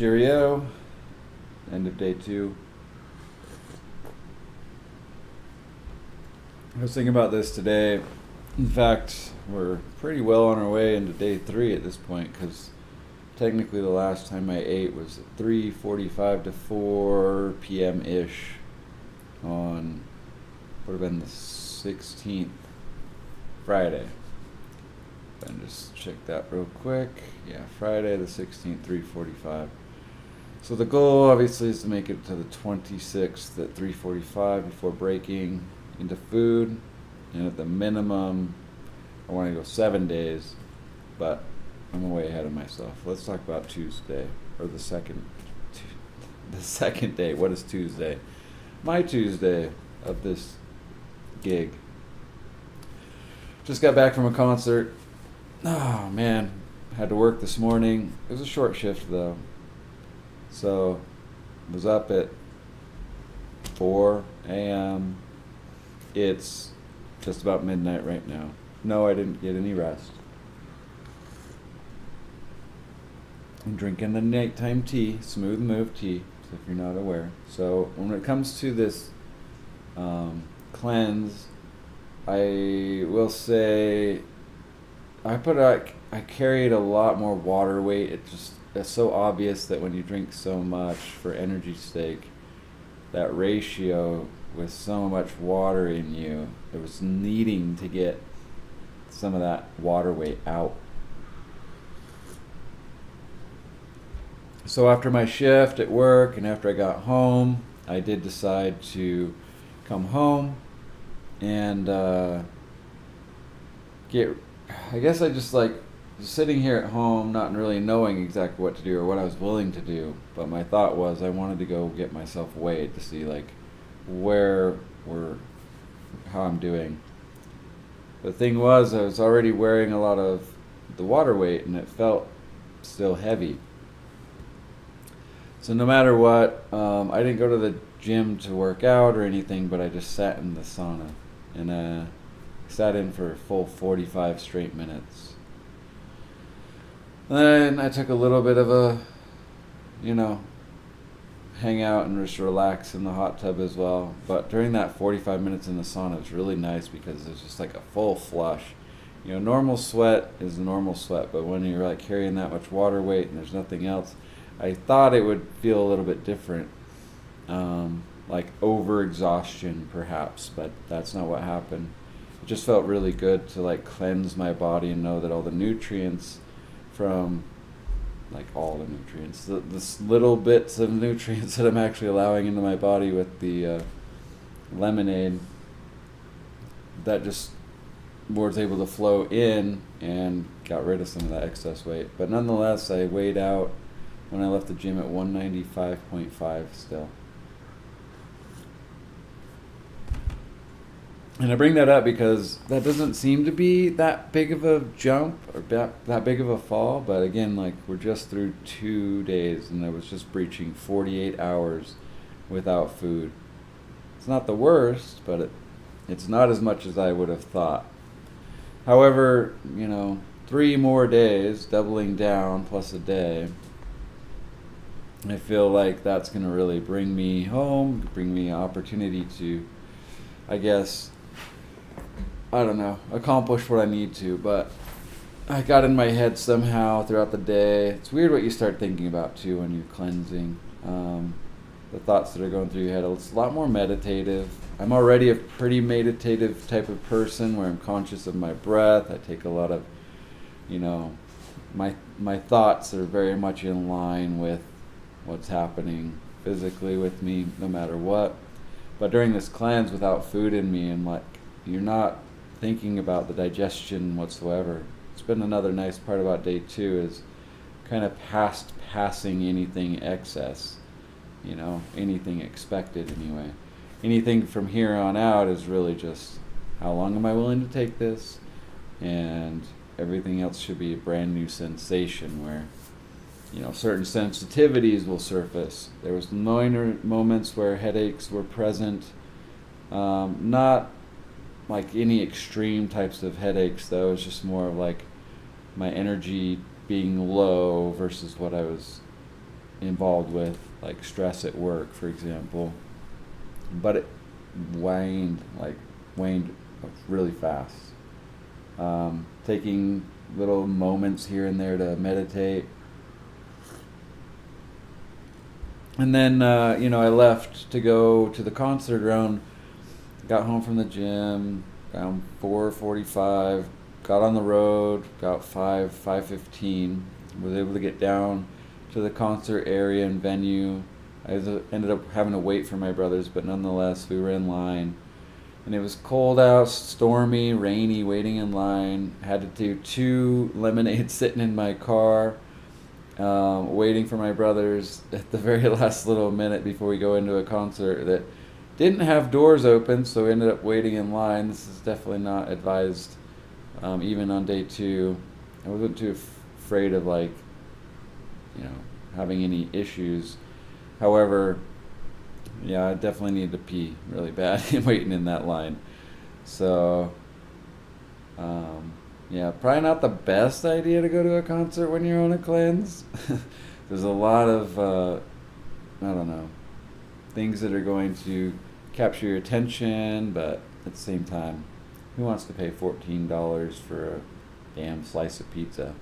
Cheerio. End of day 2. I was thinking about this today. In fact, we're pretty well on our way into day 3 at this point, because technically the last time I ate was at 3:45 to 4 p.m. ish on, would have been the 16th, Friday. And just check that real quick. Yeah, Friday the 16th, 3:45. So the goal obviously is to make it to the 26th at 3:45 before breaking into food. And at the minimum, I want to go 7 days, but I'm way ahead of myself. Let's talk about Tuesday, or the second day. What is Tuesday? My Tuesday of this gig. Just got back from a concert. Oh man, had to work this morning. It was a short shift though. So, was up at 4 a.m. It's just about midnight right now. No, I didn't get any rest. I'm drinking the nighttime tea, Smooth Move tea, if you're not aware. So, when it comes to this cleanse, I will say I carried a lot more water weight. It's so obvious that when you drink so much for energy's sake, that ratio with so much water in you, it was needing to get some of that water weight out. So after my shift at work and after I got home, I did decide to come home and I guess I just sitting here at home, not really knowing exactly what to do or what I was willing to do. But my thought was I wanted to go get myself weighed to see how I'm doing. The thing was, I was already wearing a lot of the water weight and it felt still heavy. So no matter what, I didn't go to the gym to work out or anything, but I just sat in the sauna and sat in for a full 45 straight minutes. And then I took a little bit of a, hang out and just relax in the hot tub as well. But during that 45 minutes in the sauna, it was really nice because it's just like a full flush. Normal sweat is normal sweat, but when you're carrying that much water weight and there's nothing else, I thought it would feel a little bit different, like over-exhaustion perhaps, but that's not what happened. It just felt really good to cleanse my body and know that all the nutrients from all the nutrients, the little bits of nutrients that I'm actually allowing into my body with the lemonade, that just was able to flow in and got rid of some of that excess weight. But nonetheless, I weighed out when I left the gym at 195.5 still. And I bring that up because that doesn't seem to be that big of a jump or that big of a fall. But again, we're just through 2 days and I was just breaching 48 hours without food. It's not the worst, but it's not as much as I would have thought. However, 3 more days, doubling down plus a day, I feel like that's going to really bring me home, bring me an opportunity to, accomplish what I need to. But I got in my head somehow throughout the day. It's weird what you start thinking about too when you're cleansing. The thoughts that are going through your head. It's a lot more meditative. I'm already a pretty meditative type of person where I'm conscious of my breath. I take a lot of, my thoughts are very much in line with what's happening physically with me no matter what. But during this cleanse without food in me, and you're not thinking about the digestion whatsoever. It's been another nice part about day 2 is kind of passing anything excess, anything expected anyway. Anything from here on out is really just how long am I willing to take this, and everything else should be a brand new sensation where certain sensitivities will surface. There was minor moments where headaches were present, not any extreme types of headaches though. It's just more of my energy being low versus what I was involved with, like stress at work, for example. But it waned really fast. Taking little moments here and there to meditate. And then, I left to go to the concert got home from the gym around 4:45, got on the road about 5:15, was able to get down to the concert area and venue. Ended up having to wait for my brothers, but nonetheless, we were in line. And it was cold out, stormy, rainy, waiting in line. Had to do 2 lemonades sitting in my car, waiting for my brothers at the very last little minute before we go into a concert that didn't have doors open, so we ended up waiting in line. This is definitely not advised, even on day 2. I wasn't too afraid of having any issues. However, yeah, I definitely need to pee really bad waiting in that line. So, probably not the best idea to go to a concert when you're on a cleanse. There's a lot of, things that are going to capture your attention, but at the same time, who wants to pay $14 for a damn slice of pizza?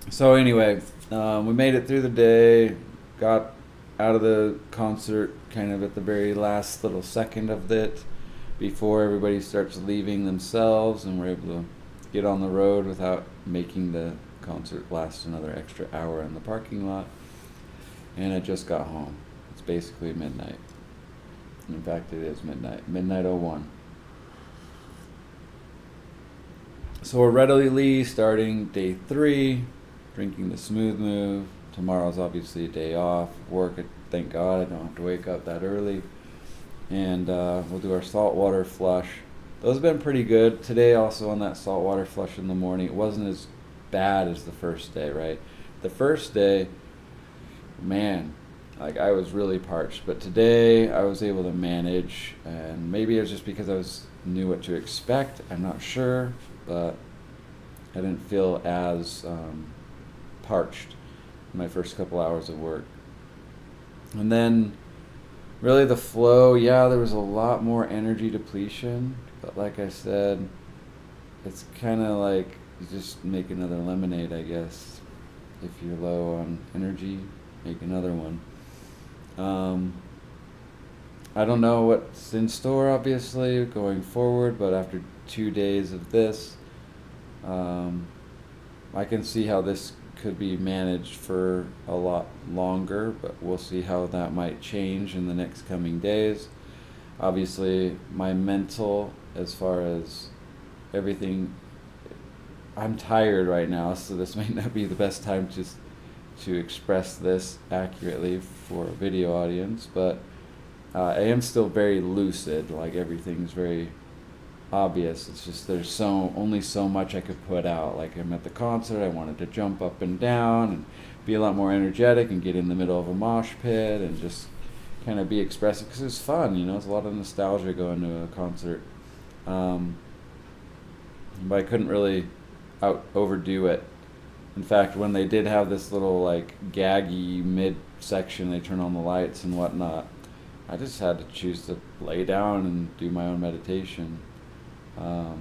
So anyway, we made it through the day, got out of the concert kind of at the very last little second of it before everybody starts leaving themselves, and we're able to get on the road without making the concert last another extra hour in the parking lot. And I just got home. It's basically midnight. In fact, it is midnight 01. So we're readily starting day 3, drinking the Smooth Move. Tomorrow's obviously a day off. Work, thank God I don't have to wake up that early. And we'll do our saltwater flush. Those have been pretty good. Today also on that saltwater flush in the morning, it wasn't as bad as the first day, right? The first day, man, I was really parched. But today I was able to manage, and maybe it was just because I knew what to expect. I'm not sure, but I didn't feel as parched in my first couple hours of work. And then really the flow, there was a lot more energy depletion, but like I said, it's kind of like you just make another lemonade, I guess. If you're low on energy, make another one. I don't know what's in store, obviously, going forward, but after 2 days of this, I can see how this could be managed for a lot longer, but we'll see how that might change in the next coming days. Obviously, my mental, as far as everything, I'm tired right now, so this might not be the best time to express this accurately for a video audience, but I am still very lucid. Like, everything's very obvious. It's just there's only so much I could put out. Like, I'm at the concert, I wanted to jump up and down and be a lot more energetic and get in the middle of a mosh pit and just kind of be expressive, because it's fun, it's a lot of nostalgia going to a concert. But I couldn't really overdo it. In fact, when they did have this little gaggy mid section, they turn on the lights and whatnot, I just had to choose to lay down and do my own meditation. But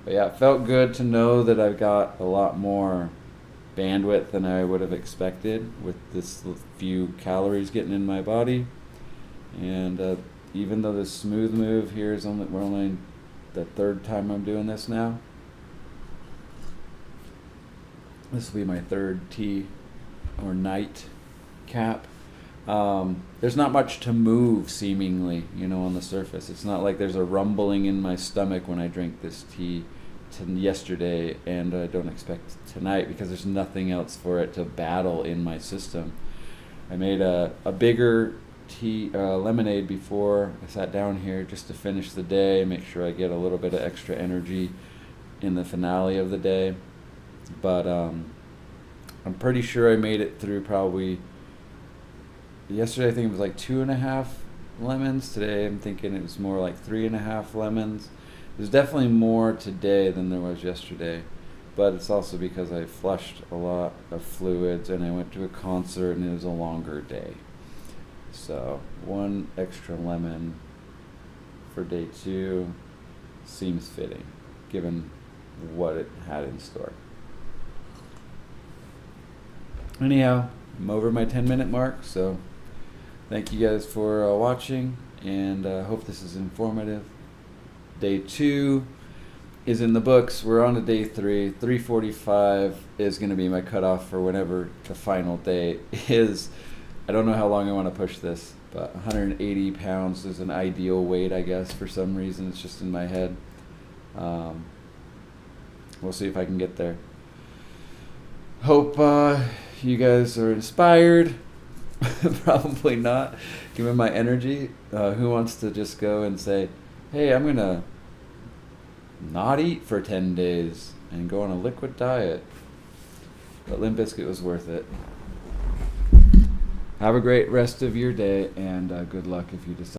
yeah, it felt good to know that I've got a lot more bandwidth than I would have expected with this few calories getting in my body. And even though this Smooth Move here is we're only the 3rd time I'm doing this now. This will be my 3rd tea or night cap. There's not much to move, seemingly, on the surface. It's not like there's a rumbling in my stomach when I drink this tea yesterday, and I don't expect tonight, because there's nothing else for it to battle in my system. I made a bigger lemonade before I sat down here just to finish the day, make sure I get a little bit of extra energy in the finale of the day. But I'm pretty sure I made it through probably. Yesterday I think it was like 2.5 lemons. Today I'm thinking it was more like 3.5 lemons. There's definitely more today than there was yesterday. but it's also because I flushed a lot of fluids and I went to a concert and it was a longer day. So 1 extra lemon for day 2 seems fitting, given what it had in store. Anyhow, I'm over my 10-minute mark, so thank you guys for watching, and hope this is informative. Day 2 is in the books. We're on to day 3. 3:45 is going to be my cutoff for whenever the final day is. I don't know how long I want to push this, but 180 pounds is an ideal weight, I guess, for some reason. It's just in my head. We'll see if I can get there. Hope you guys are inspired. Probably not, given my energy. Who wants to just go and say, hey, I'm going to not eat for 10 days and go on a liquid diet? But Limp Bizkit was worth it. Have a great rest of your day, and good luck if you decide.